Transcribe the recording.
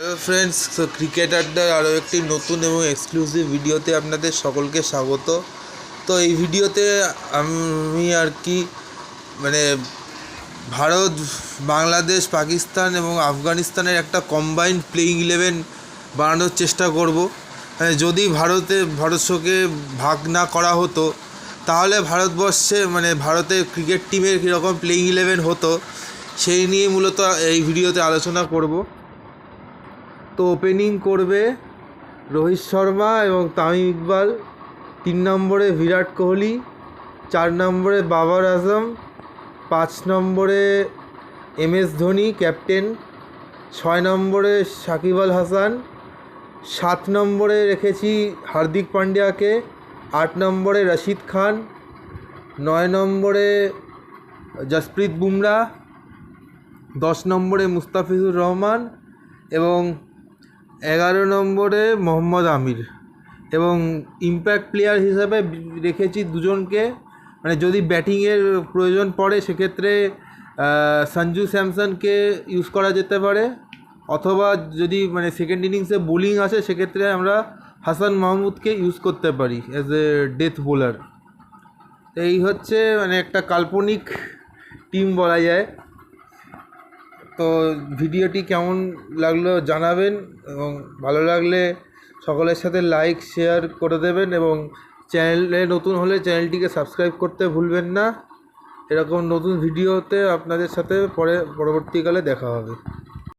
Hello friends, তো cricket আড্ডার আরও একটি নতুন এবং এক্সক্লুসিভ ভিডিওতে আপনাদের সকলকে স্বাগত। তো এই ভিডিওতে আমি আর কি মানে ভারত, বাংলাদেশ, পাকিস্তান এবং আফগানিস্তানের একটা কম্বাইন্ড প্লেইং 11 বানানোর চেষ্টা করব। যদি ভারতবর্ষকে ভাগ না করা হতো তাহলে ভারতবর্ষে ভারতের ক্রিকেট টিমের কীরকম প্লেইং 11 হতো সেই নিয়ে মূলত এই ভিডিওতে আলোচনা করব। তো ওপেনিং করবে রোহিত শর্মা এবং তামিম ইকবাল, 3 নম্বরে বিরাট কোহলি, 4 নম্বরে বাবর আজম, 5 নম্বরে MS ধোনি ক্যাপ্টেন, 6 নম্বরে সাকিব আল হাসান, 7 নম্বরে রেখেছি হার্দিক পান্ডিয়াকে, 8 নম্বরে রশিদ খান, 9 নম্বরে জসপ্রীত বুমরা, 10 নম্বরে মুস্তাফিজুর রহমান এবং 11 নম্বরে মোহাম্মদ আমির। এবং ইম্প্যাক্ট প্লেয়ার হিসাবে রেখেছি দুজনকে, যদি ব্যাটিংয়ের প্রয়োজন পড়ে সেক্ষেত্রে সঞ্জু স্যামসনকে ইউজ করা যেতে পারে, অথবা যদি সেকেন্ড ইনিংসে বোলিং আসে সেক্ষেত্রে আমরা হাসান মাহমুদকে ইউজ করতে পারি অ্যাজ এ ডেথ বোলার। এই হচ্ছে একটা কাল্পনিক টিম বলা যায়। তো ভিডিওটি কেমন লাগলো জানাবেন, এবং ভালো লাগলে সকলের সাথে লাইক শেয়ার করে দেবেন, এবং চ্যানেলে নতুন হলে চ্যানেলটিকে সাবস্ক্রাইব করতে ভুলবেন না। এরকম নতুন ভিডিওতে আপনাদের সাথে পরবর্তীকালে দেখা হবে।